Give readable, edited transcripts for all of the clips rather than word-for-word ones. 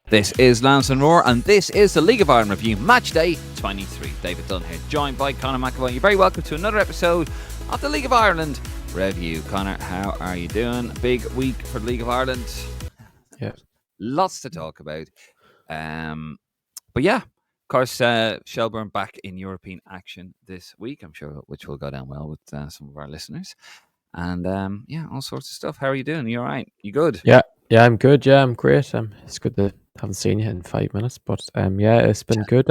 This is Lance and Roar, and this is the League of Ireland Review Matchday 23. David Dunn here, joined by Conor McAvoy. You're very welcome to another episode of the League of Ireland Review. Conor, how are you doing? Big week for the League of Ireland. Yeah. Lots to talk about. But yeah, of course, Shelbourne back in European action this week, I'm sure, which will go down well with some of our listeners. And yeah, all sorts of stuff. How are you doing? You all right? You good? Yeah, I'm good. Yeah, I'm great. It's good to haven't seen you in 5 minutes, but yeah, it's been good.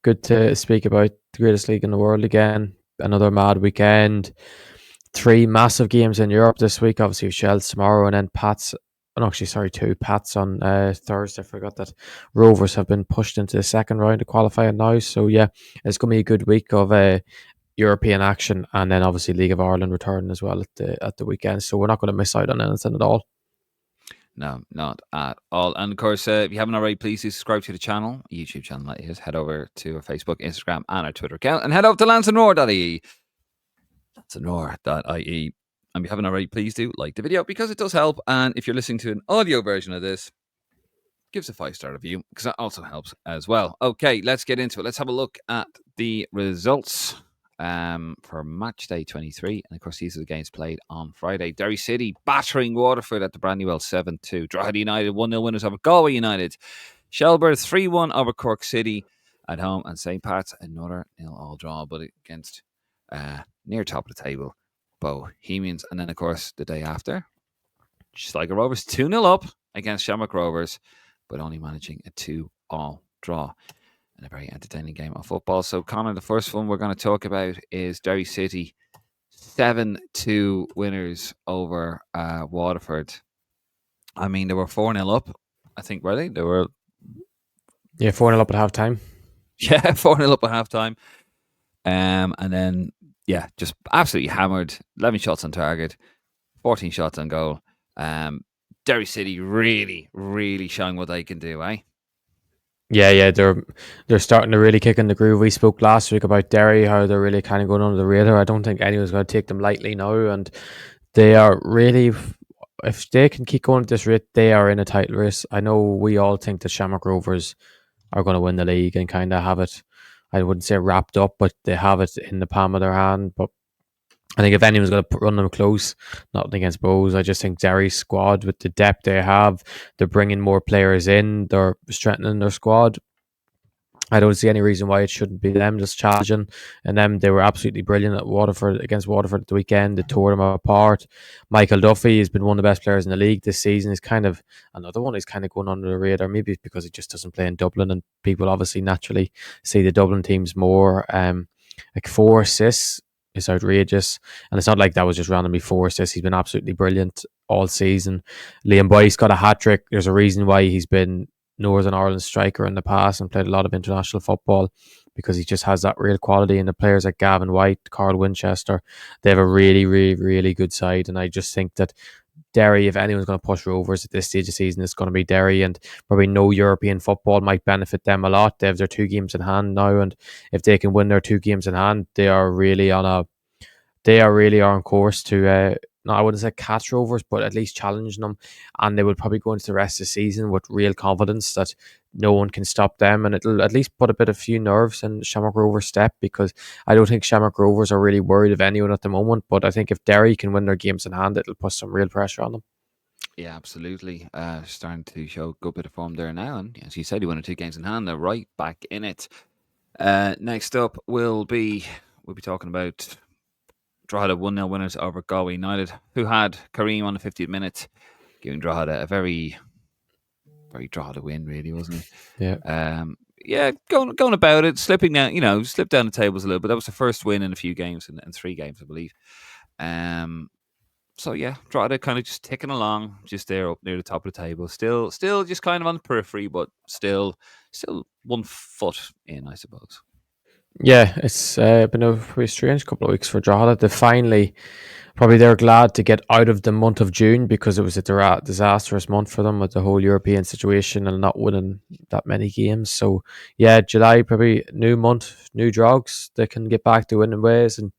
Good to speak about the greatest league in the world again. Another mad weekend. 3 massive games in Europe this week. Obviously, Shels tomorrow, and then Pats. Oh, actually, sorry, 2 Pats on Thursday. I forgot that Rovers have been pushed into the second round of qualifying now. So yeah, it's going to be a good week of European action, and then obviously League of Ireland return as well at the weekend. So we're not going to miss out on anything at all. No, not at all. And of course, if you haven't already, please do subscribe to the channel, YouTube channel that is. Head over to our Facebook, Instagram, and our Twitter account, and head over to lansdowneroad.ie. lansdowneroad.ie. And if you haven't already, please do like the video because it does help. And if you're listening to an audio version of this, give us a 5-star review because that also helps as well. Okay, let's get into it. Let's have a look at the results for Matchday 23. And of course, these are the games played on Friday. Derry City battering Waterford at the Brandywell 7-2. Drogheda United 1-0 winners over Galway United. Shelbourne 3-1 over Cork City at home. And St. Pat's another 0-all draw, but against near top of the table Bohemians. And then of course the day after, Sligo Rovers 2-0 up against Shamrock Rovers, but only managing a 2-all draw. And a very entertaining game of football. So, Conor, the first one we're going to talk about is Derry City 7-2 winners over Waterford. I mean, they were 4-0 up, I think, were they? They were... Yeah, 4-0 up at half time. Yeah, 4-0 up at half time. And then, yeah, just absolutely hammered. 11 shots on target, 14 shots on goal. Derry City really, really showing what they can do, eh? Yeah, they're starting to really kick in the groove. We spoke last week about Derry, how they're really kind of going under the radar. I don't think anyone's going to take them lightly now, and they are really, if they can keep going at this rate, they are in a title race. I know we all think the Shamrock Rovers are going to win the league and kind of have it, I wouldn't say wrapped up, but they have it in the palm of their hand. But I think if anyone's going to run them close, nothing against Bowes, I just think Derry's squad, with the depth they have, they're bringing more players in, they're strengthening their squad. I don't see any reason why it shouldn't be them just challenging. And them, they were absolutely brilliant at Waterford, against Waterford at the weekend. They tore them apart. Michael Duffy has been one of the best players in the league this season. He's kind of another one. He's kind of going under the radar. Maybe it's because he just doesn't play in Dublin, and people obviously naturally see the Dublin teams more. Like 4 assists is outrageous, and it's not like that was just randomly 4 assists. He's been absolutely brilliant all season. Liam Boyce got a hat-trick. There's a reason why he's been Northern Ireland striker in the past and played a lot of international football, because he just has that real quality. And the players like Gavin White, Carl Winchester, they have a really, really, really good side. And I just think that Derry, if anyone's going to push Rovers at this stage of the season, it's going to be Derry, and probably no European football might benefit them a lot. They have their 2 games in hand now, and if they can win their 2 games in hand, they are really on course to no, I wouldn't say catch Rovers, but at least challenging them, and they would probably go into the rest of the season with real confidence that no one can stop them, and it'll at least put a few nerves in Shamrock Rovers' step, because I don't think Shamrock Rovers are really worried of anyone at the moment, but I think if Derry can win their games in hand, it'll put some real pressure on them. Yeah, absolutely. Starting to show a good bit of form there now, and as you said, he won 2 games in hand. They're right back in it. Next up, we'll be talking about Drogheda 1-0 winners over Galway United, who had Kareem on the 50th minute, giving Drogheda a very, very Drogheda win, really, wasn't it? Yeah. Going about it, slipping down, slipped down the tables a little bit. That was the first win in a few games, in 3 games, I believe. So yeah, Drogheda kind of just ticking along, just there up near the top of the table. Still just kind of on the periphery, but still 1 foot in, I suppose. Yeah, it's been a pretty strange couple of weeks for Drogheda. They're glad to get out of the month of June, because it was a disastrous month for them with the whole European situation and not winning that many games. So yeah, July, probably new month, new drugs. They can get back to winning ways, and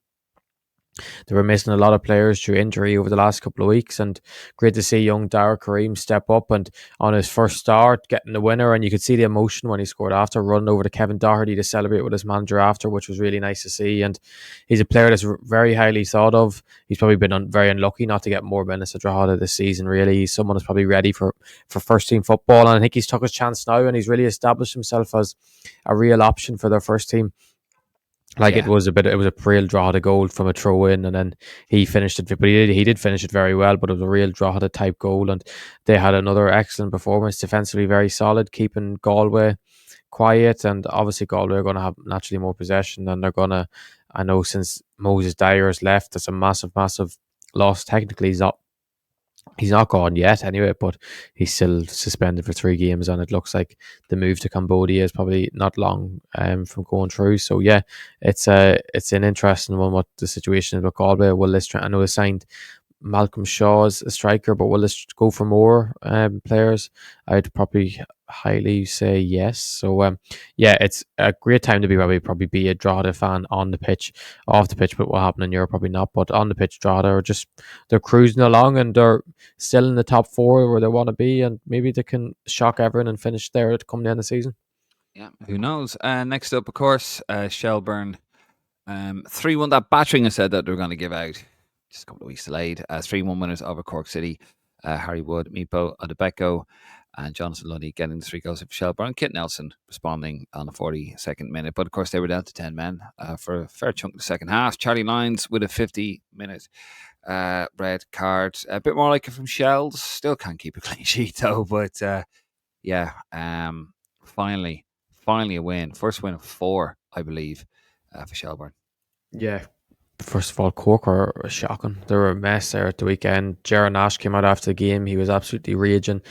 They were missing a lot of players through injury over the last couple of weeks, and great to see young Dara Kareem step up and on his first start getting the winner. And you could see the emotion when he scored after, running over to Kevin Doherty to celebrate with his manager after, which was really nice to see. And he's a player that's very highly thought of. He's probably been very unlucky not to get more minutes at Drogheda this season. Really, he's someone who's probably ready for first team football, and I think he's took his chance now, and he's really established himself as a real option for their first team. Like Yeah, it was a real Drogheda goal from a throw in, and then he finished it. But he did finish it very well. But it was a real Drogheda type goal, and they had another excellent performance defensively, very solid, keeping Galway quiet. And obviously Galway are going to have naturally more possession, and they're going to. I know since Moses Dyer has left, that's a massive, massive loss. Technically, he's not gone yet anyway, but he's still suspended for 3 games, and it looks like the move to Cambodia is probably not long from going through. So yeah, it's an interesting one what the situation is with Galway. Will this I know they signed Malcolm Shaw as a striker, but will this go for more players? I'd probably highly say yes. So yeah, it's a great time to be probably be a Drogheda fan on the pitch, off the pitch. But what happened in Europe probably not. But on the pitch, Drogheda are just they're cruising along, and they're still in the top four where they want to be, and maybe they can shock everyone and finish there at come the end of the season. yeah. Who knows? Next up, of course, Shelburne 3-1. That battering I said that they were going to give out just a couple of weeks delayed. 3-1 winners over Cork City. Harry Wood, Meepo Adebeko, and Jonathan Lundy getting the 3 goals for Shelburne. Kit Nelson responding on the 42nd minute. But of course, they were down to 10 men for a fair chunk of the second half. Charlie Lyons with a 50-minute red card. A bit more like it from Shels. Still can't keep a clean sheet though. But yeah, finally a win. First win of 4, I believe, for Shelburne. Yeah. First of all, Cork are shocking. They were a mess there at the weekend. Jaron Nash came out after the game. He was absolutely raging.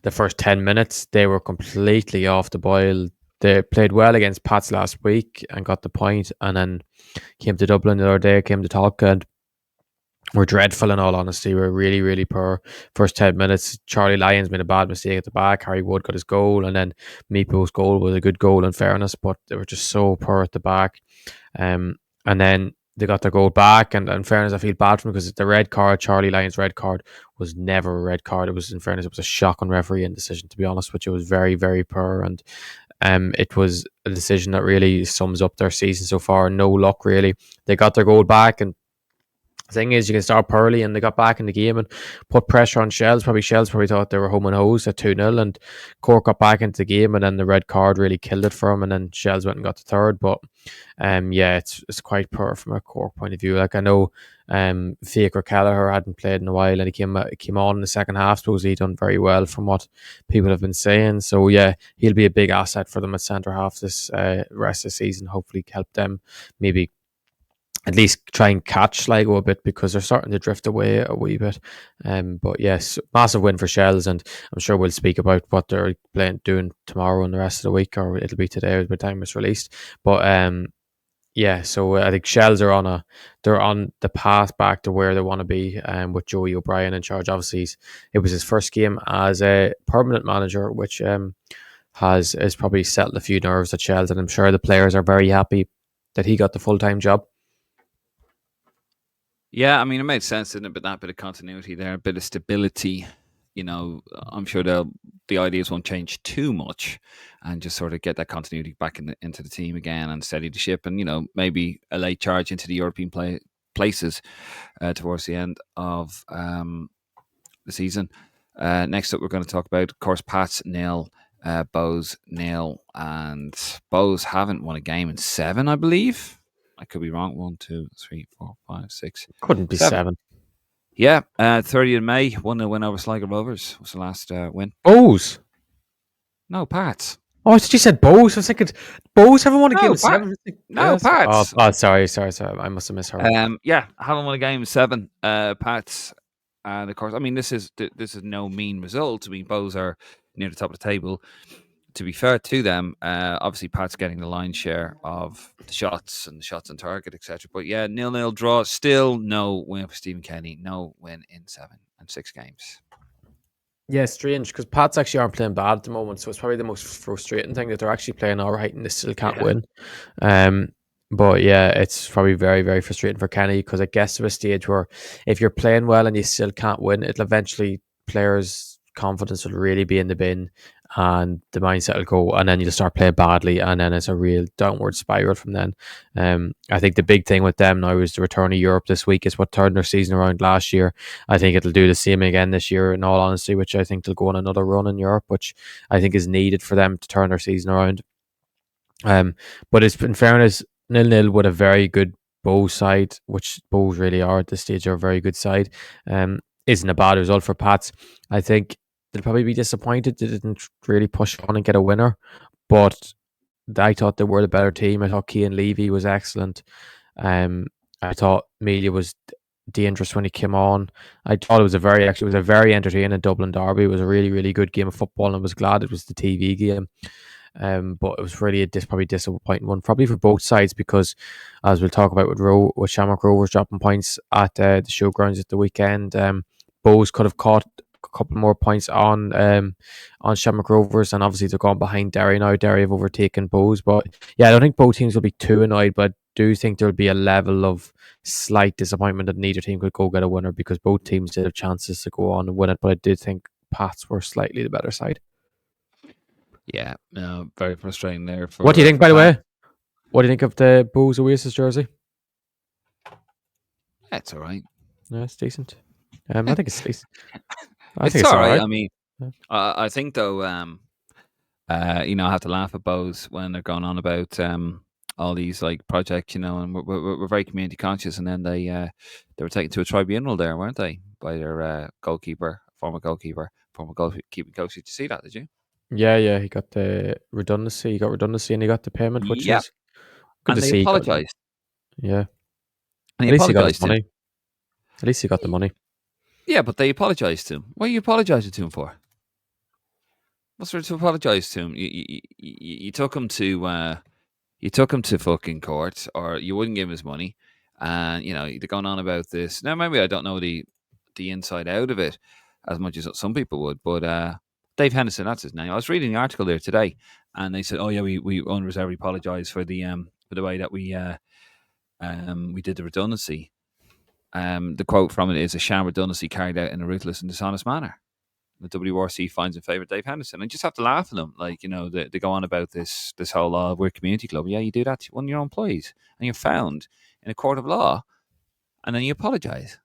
The first 10 minutes, they were completely off the boil. They played well against Pats last week and got the point, and then came to Dublin the other day, came to talk, and were dreadful in all honesty. We're really, really poor. First 10 minutes, Charlie Lyons made a bad mistake at the back. Harry Wood got his goal, and then Meepo's goal was a good goal in fairness, but they were just so poor at the back. And then they got their goal back, and in fairness, I feel bad for them because the red card, Charlie Lyons' red card, was never a red card. It was, in fairness, it was a shocking refereeing decision, to be honest, which was very, very poor. And it was a decision that really sums up their season so far. No luck, really. They got their goal back, and the thing is, you can start poorly, and they got back in the game and put pressure on Shels. Shels probably thought they were home and hose at 2-0, and Cork got back into the game, and then the red card really killed it for them, and then Shels went and got the third. But yeah, it's quite poor from a Cork point of view. Like I know Faker Kelleher hadn't played in a while, and he came on in the second half. Suppose he done very well from what people have been saying. So yeah, he'll be a big asset for them at centre half this rest of the season. Hopefully, help them maybe at least try and catch Sligo a bit, because they're starting to drift away a wee bit. But yes, massive win for Shels, and I'm sure we'll speak about what they're doing tomorrow and the rest of the week, or it'll be today by the time it's released. But yeah, so I think Shels are they're on the path back to where they want to be, with Joey O'Brien in charge. Obviously, it was his first game as a permanent manager, which has probably settled a few nerves at Shels, and I'm sure the players are very happy that he got the full-time job. Yeah, I mean, it made sense, didn't it? But that bit of continuity there, a bit of stability. I'm sure the ideas won't change too much, and just sort of get that continuity back into the team again and steady the ship, and maybe a late charge into the European places towards the end of the season. Next up, we're going to talk about, of course, Pats nil, Bows nil, and Bows haven't won a game in 7, I believe. I could be wrong. 1, 2, 3, 4, 5, 6, Couldn't be 7. 7. Yeah, 30th of May, 1-0 win over Sligo Rovers was the last win. Bows. No, Pats. Oh, I thought you said Bows. I was thinking, Bows haven't won a game in 7. No, Pats. Sorry. I must have misheard. Yeah, haven't won a game in 7. Pats, and of course, I mean, this is no mean result. I mean, Bows are near the top of the table. To be fair to them, obviously Pat's getting the lion's share of the shots and the shots on target, etc. But yeah, 0-0 draw. Still no win for Stephen Kenny. No win in 7 and 6 games. Yeah, strange, because Pats actually aren't playing bad at the moment, so it's probably the most frustrating thing that they're actually playing all right and they still can't win. But yeah, it's probably very, very frustrating for Kenny because it gets to a stage where if you're playing well and you still can't win, it'll eventually players' confidence will really be in the bin and the mindset will go, and then you'll start playing badly, and then it's a real downward spiral from then. I think the big thing with them now is the return of Europe this week is what turned their season around last year. I think it'll do the same again this year, in all honesty, which I think they'll go on another run in Europe, which I think is needed for them to turn their season around. Um, but it's in fairness, 0-0 with a very good Bow side, which Bows really are at this stage, are a very good side. Isn't a bad result for Pats. I think they'll probably be disappointed they didn't really push on and get a winner, but I thought they were the better team. I thought Kean Levy was excellent. I thought Melia was dangerous when he came on. I thought it was a very entertaining Dublin derby. It was a really, really good game of football, and I was glad it was the TV game. But it was really probably disappointing one, probably for both sides, because as we'll talk about with Shamrock Rovers dropping points at the showgrounds at the weekend, Bows could have caught a couple more points on Shamrock Rovers, and obviously they're gone behind Derry now. Derry have overtaken Bows, but yeah, I don't think both teams will be too annoyed, but I do think there'll be a level of slight disappointment that neither team could go get a winner because both teams did have chances to go on and win it, but I did think Pats were slightly the better side. Yeah, no, very frustrating there for. What do you think, for by the Pat. way? What do you think of the Bulls Oasis jersey? That's all right. Yeah, it's decent. I think it's decent. I think It's it's all all right. right. I mean, Yeah. I think though, I have to laugh at Bose when they're going on about all these like projects, and we're very community conscious, and then they were taken to a tribunal there, weren't they, by their former goalkeeping coach? Did you see that? Did you? Yeah. He got the redundancy. He got redundancy, and he got the payment, which Yep. is good And to they see. He got, apologized. yeah. And he At least he got his apologized to him. money. At least he got the money. Yeah, but they apologized to him. What are you apologizing to him for? What's there to apologize to him? You took him to fucking court, or you wouldn't give him his money, and they're going on about this. Now, maybe I don't know the inside out of it as much as some people would, but Dave Henderson, that's his name. I was reading the article there today, and they said, "Oh yeah, we unreservedly apologise for the way that we did the redundancy." The quote from it is, "A sham redundancy carried out in a ruthless and dishonest manner." The WRC finds in favour of Dave Henderson. I just have to laugh at them. Like, they go on about this whole law of we're a community club. Yeah, you do that to one of your employees, and you're found in a court of law, and then you apologise.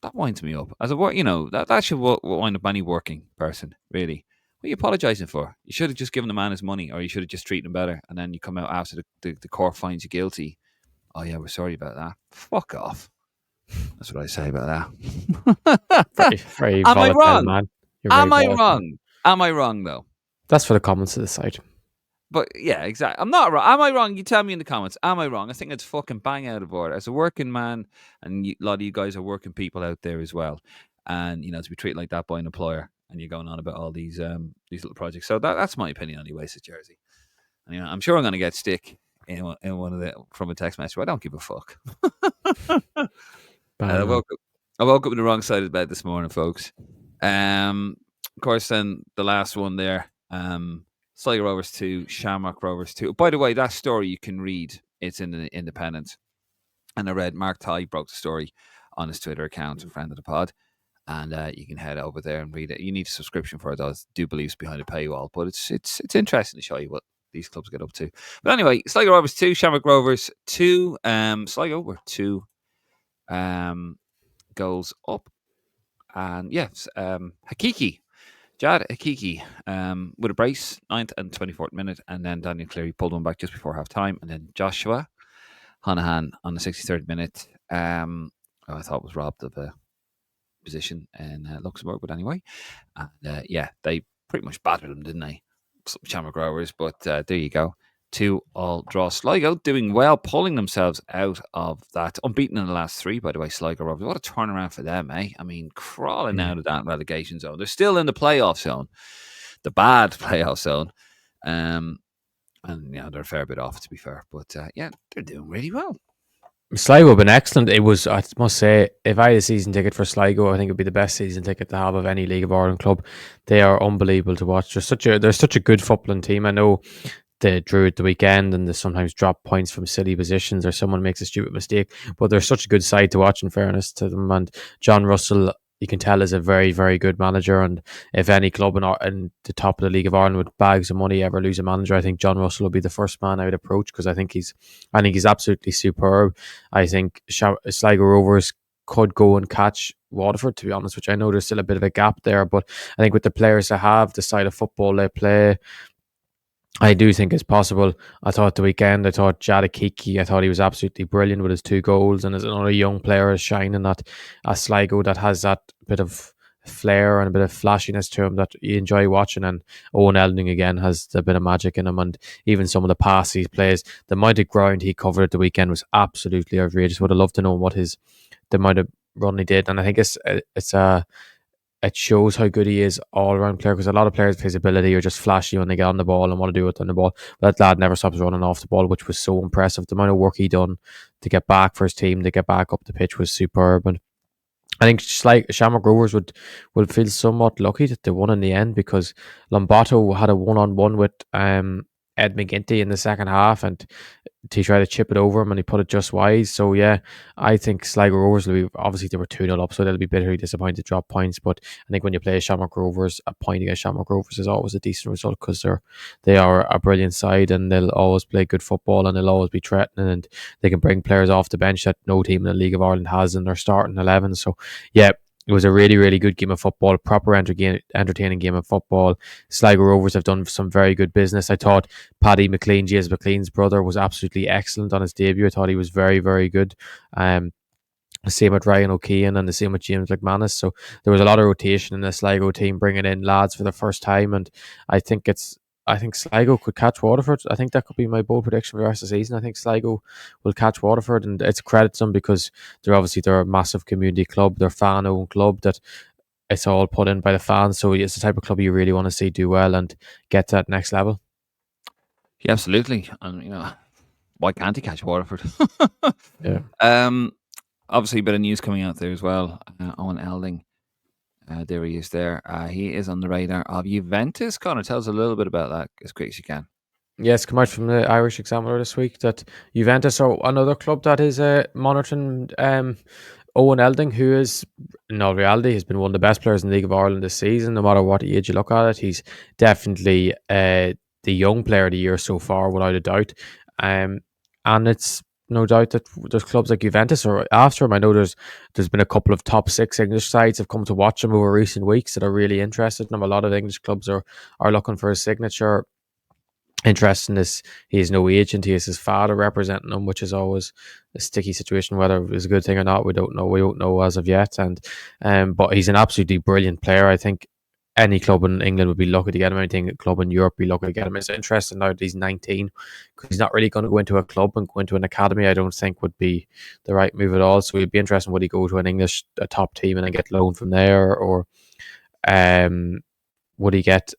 That winds me up. As a work, that should wind up any working person, really. What are you apologising for? You should have just given the man his money, or you should have just treated him better, and then you come out after the court finds you guilty. Oh yeah, we're sorry about that. Fuck off. That's what I say about that. Very, very Am I volatile, wrong? man. You're very Am I volatile. wrong? Am I wrong though? That's for the comments to the side. But yeah, exactly. I'm not wrong. Am I wrong? You tell me in the comments. Am I wrong? I think it's fucking bang out of order. As a working man, and a lot of you guys are working people out there as well, and to be treated like that by an employer, and you're going on about all these little projects. So that's my opinion on the Oasis jersey. And, I'm sure I'm going to get stick in one of the from a text message. I don't give a fuck. I woke up on the wrong side of the bed this morning, folks. Of course, then the last one there, Sligo Rovers 2, Shamrock Rovers 2. By the way, that story you can read. It's in the Independent. And I read Mark Tighe broke the story on his Twitter account, a friend of the pod. And you can head over there and read it. You need a subscription for it, though. I do believe it's behind a paywall. But it's interesting to show you what these clubs get up to. But anyway, Sligo Rovers 2, Shamrock Rovers 2. Sligo were 2 goals up. And yes, Jad Hakiki with a brace, 9th and 24th minute, and then Daniel Cleary pulled one back just before half time, and then Joshua Honohan on the 63rd minute, I thought was robbed of a position in Luxembourg, but anyway, and they pretty much battered them, didn't they? Some Shamrock Rovers, but there you go. 2-2 draw. Sligo doing well, pulling themselves out of that. Unbeaten in the last 3, by the way, Sligo Rovers. What a turnaround for them, eh? I mean, crawling out of that relegation zone. They're still in the playoff zone, the bad playoff zone. And they're a fair bit off, to be fair. But they're doing really well. Sligo have been excellent. It was, I must say, if I had a season ticket for Sligo, I think it'd be the best season ticket to have of any League of Ireland club. They are unbelievable to watch. They're such a good footballing team. I know they drew at the weekend, and they sometimes drop points from silly positions or someone makes a stupid mistake. But they're such a good side to watch, in fairness to them. And John Russell, you can tell, is a very, very good manager. And if any club in the top of the League of Ireland with bags of money ever lose a manager, I think John Russell will be the first man I would approach, because I think he's absolutely superb. I think Sligo Rovers could go and catch Waterford, to be honest, which I know there's still a bit of a gap there. But I think with the players they have, the style of football they play, I do think it's possible. I thought I thought Jada Kiki, I thought he was absolutely brilliant with his 2 goals, and as another young player is shining at Sligo that has that bit of flair and a bit of flashiness to him that you enjoy watching. And Owen Elding again has a bit of magic in him, and even some of the passes he plays, the amount of ground he covered at the weekend was absolutely outrageous. Would have loved to know what the amount of run he did, and I think it shows how good he is all around player, because a lot of players with his ability are just flashy when they get on the ball and want to do it on the ball. But that lad never stops running off the ball, which was so impressive. The amount of work he done to get back for his team, to get back up the pitch was superb. And I think just like Shamrock Rovers would feel somewhat lucky that they won in the end, because Lombato had a 1-on-1 with Ed McGinty in the second half, and he tried to chip it over him and he put it just wide. So yeah, I think Sligo Rovers will be, obviously they were 2-0 up, so they'll be bitterly disappointed to drop points. But I think when you play Shamrock Rovers, a point against Shamrock Rovers is always a decent result, because they are a brilliant side and they'll always play good football and they'll always be threatening, and they can bring players off the bench that no team in the League of Ireland has in their starting 11. So yeah, it was a really, really good game of football, proper entertaining game of football. Sligo Rovers have done some very good business. I thought Paddy McLean, James McLean's brother, was absolutely excellent on his debut. I thought he was very, very good. The same with Ryan O'Keefe and the same with James McManus. So there was a lot of rotation in the Sligo team, bringing in lads for the first time, and I think Sligo could catch Waterford. I think that could be my bold prediction for the rest of the season. I think Sligo will catch Waterford, and it's a credit to them, because they're a massive community club, they're fan-owned club, that it's all put in by the fans. So it's the type of club you really want to see do well and get to that next level. Yeah, absolutely. And why can't he catch Waterford? Yeah. Obviously, a bit of news coming out there as well. Owen Elding, there he is. There, he is on the radar of Juventus. Conor, tell us a little bit about that as quick as you can. Yes, come out from the Irish Examiner this week that Juventus are another club that is monitoring Owen Elding, who is, in all reality, has been one of the best players in the League of Ireland this season. No matter what age you look at it, he's definitely the young player of the year so far, without a doubt. And it's no doubt that there's clubs like Juventus or after him. I know there's been a couple of top 6 English sides have come to watch him over recent weeks that are really interested in him. A lot of English clubs are looking for his signature. Interesting is he has no agent. He has his father representing him, which is always a sticky situation. Whether it's a good thing or not, we don't know. We don't know as of yet. And but he's an absolutely brilliant player. I think any club in England would be lucky to get him. Anything club in Europe would be lucky to get him. It's interesting now that he's 19, because he's not really going to go into a club and go into an academy. I don't think would be the right move at all. So it'd be interesting, would he go to a top team and then get loaned from there, or would he get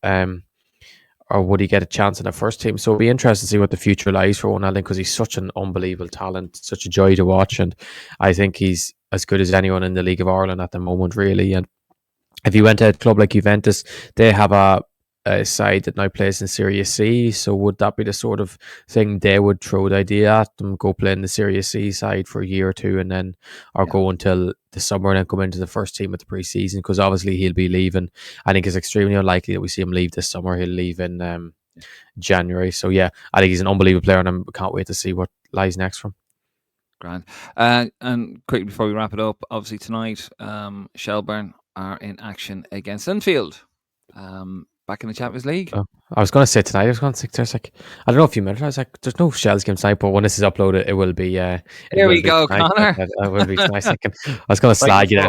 or would he get a chance in the first team? So it'll be interesting to see what the future lies for Owen Elding, because he's such an unbelievable talent, such a joy to watch, and I think he's as good as anyone in the League of Ireland at the moment, really. And if you went to a club like Juventus, they have a side that now plays in Serie C. So would that be the sort of thing they would throw the idea at them, go play in the Serie C side for a year or two, and then go until the summer and then come into the first team at the pre-season? Because obviously he'll be leaving. I think it's extremely unlikely that we see him leave this summer. He'll leave in January. So yeah, I think he's an unbelievable player, and I can't wait to see what lies next for him. Grand. And quickly before we wrap it up, obviously tonight, Shelburne are in action against Linfield. Back in the Champions League. Oh, I was going to say tonight. I was going to say there's I don't know if you mentioned. I was like, there's no Shels game tonight, but when this is uploaded, it will be. Here we go, tonight. Conor. It will be tonight. I was going to slag you.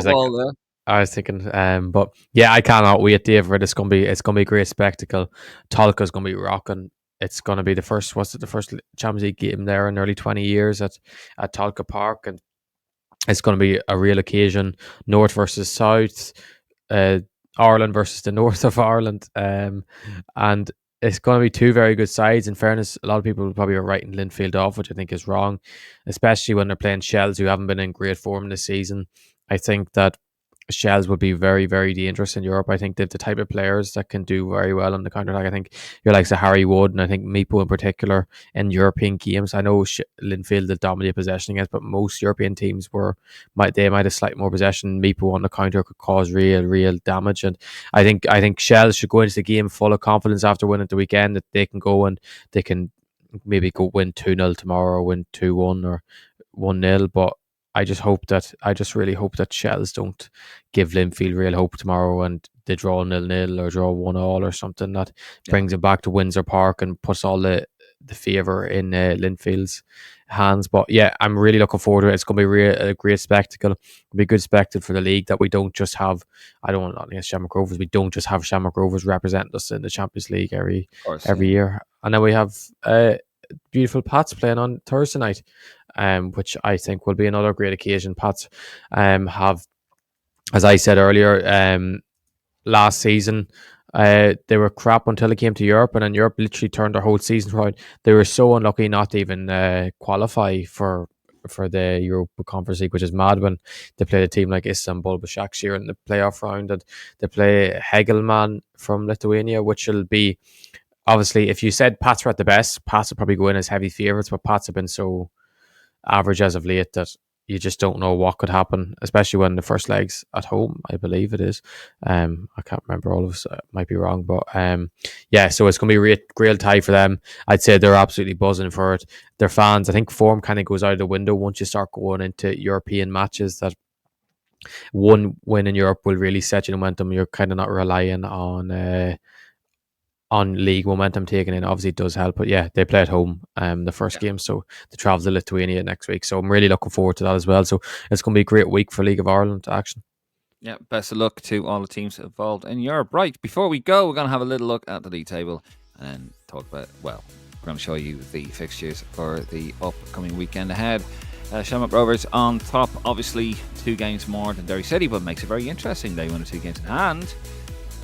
I was thinking, but yeah, I cannot wait, Dave. It's gonna be a great spectacle. Tolka's gonna be rocking. It's gonna be the first Champions League game there in nearly 20 years at Tolka Park, and it's gonna be a real occasion. North versus South. Ireland versus the north of Ireland, and it's going to be 2 very good sides. In fairness, a lot of people will probably be writing Linfield off, which I think is wrong, especially when they're playing Shels, who haven't been in great form this season. I think that Shels would be very, very dangerous in Europe. I think they've the type of players that can do very well on the counter attack. I think you're like Harry Wood, and I think Meepo in particular in European games. I know Linfield did dominate possession against, but most European teams might have slightly more possession. Meepo on the counter could cause real damage, and I think Shels should go into the game full of confidence after winning the weekend that they can go and they can maybe go win 2-0 tomorrow or win 2-1 or 1-0, but I just really hope that Shels don't give Linfield real hope tomorrow and they draw 0-0 or draw 1-1 or something that brings it back to Windsor Park and puts all the favour in Linfield's hands. But yeah, I'm really looking forward to it. It's going to be a great spectacle. It'll be a good spectacle for the league that we don't just have. I don't want to against Shamrock Rovers. We don't just have Shamrock Rovers represent us in the Champions League every year. And then we have beautiful Pats playing on Thursday night, which I think will be another great occasion. Pats have, as I said earlier, last season they were crap until they came to Europe, and then Europe literally turned their whole season around. They were so unlucky not to even qualify for the Europa Conference League, which is mad when they play a team like Istanbul Başakşehir in the playoff round, and they play Hegelman from Lithuania, which will be obviously, if you said Pats were at the best, Pats would probably go in as heavy favourites, but Pats have been so average as of late that you just don't know what could happen, especially when the first leg's at home, I believe it is. I can't remember all of us, might be wrong, but yeah, so it's going to be a great tie for them. I'd say they're absolutely buzzing for it. Their fans, I think form kind of goes out of the window once you start going into European matches, that one win in Europe will really set you momentum. You're kind of not relying on league momentum taken in. Obviously it does help, but yeah, they play at home the first game, so they travel to Lithuania next week, so I'm really looking forward to that as well. So it's going to be a great week for League of Ireland action. Yeah, best of luck to all the teams involved in Europe. Right, before we go, we're going to have a little look at the league table and then talk about, well, we're going to show you the fixtures for the upcoming weekend ahead. Shamrock Rovers on top, obviously 2 games more than Derry City, but makes it very interesting. They won 2 games in hand.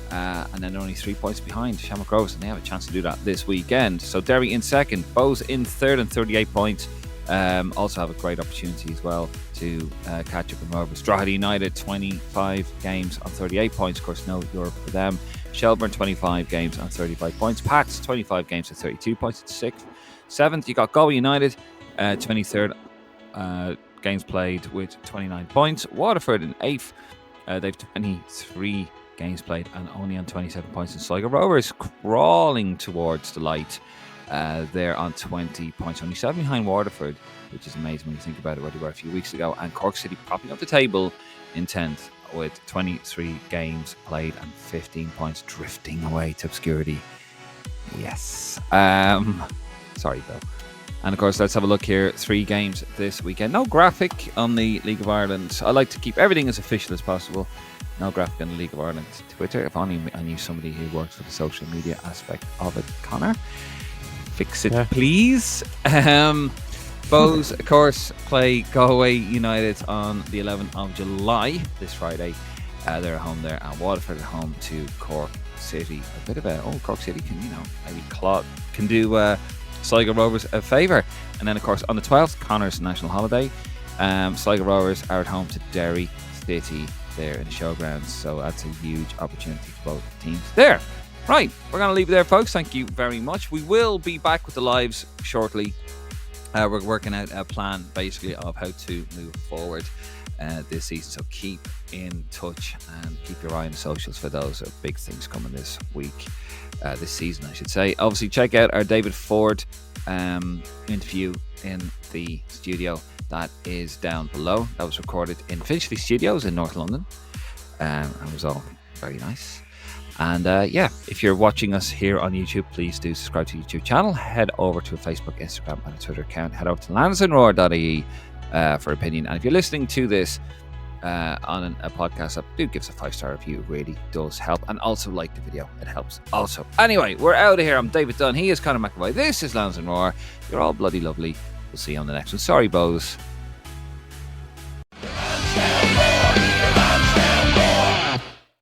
And then they're only 3 points behind Shamrock Rovers, and they have a chance to do that this weekend. So Derry in second, Bows in third and 38 points. Also have a great opportunity as well to catch up in Rovers. Drogheda United 25 games on 38 points. Of course, no Europe for them. Shelburne 25 games on 35 points. Pats 25 games on 32 points. It's 6th. 7th, you got Galway United 23rd games played with 29 points. Waterford in 8th. They've 23 games played and only on 27 points. And Sligo Rovers crawling towards the light. They're on 20 points, only 7 behind Waterford, which is amazing when you think about it, where they were a few weeks ago. And Cork City propping up the table in 10th with 23 games played and 15 points, drifting away to obscurity. Yes. Sorry, Bill. And of course, let's have a look here. 3 games this weekend. No graphic on the League of Ireland. I like to keep everything as official as possible. No graphic on the League of Ireland Twitter. If only I knew somebody who works for the social media aspect of it. Conor, fix it, please. Bows, of course, play Galway United on the 11th of July, this Friday. They're at home there, and Waterford at home to Cork City. A bit of Cork City can, maybe can do Sligo Rovers a favour. And then, of course, on the 12th, Conor's national holiday. Sligo Rovers are at home to Derry City there in the showgrounds, so that's a huge opportunity for both teams there. Right, we're going to leave it there, folks. Thank you very much. We will be back with the lives shortly. We're working out a plan, basically, of how to move forward this season, so keep in touch and keep your eye on the socials for those big things coming this week, this season, I should say. Obviously, check out our David Ford interview in the studio. That is down below. That was recorded in Finchley Studios in North London. And it was all very nice. And yeah, if you're watching us here on YouTube, please do subscribe to the YouTube channel. Head over to a Facebook, Instagram, and a Twitter account. Head over to lansdowneroad.ie for opinion. And if you're listening to this on a podcast app, do give us a 5-star review. It really does help. And also like the video. It helps also. Anyway, we're out of here. I'm David Dunn. He is Conor McAvoy. This is Lansdown Roar. You're all bloody lovely. We'll see you on the next one. Sorry, Bows.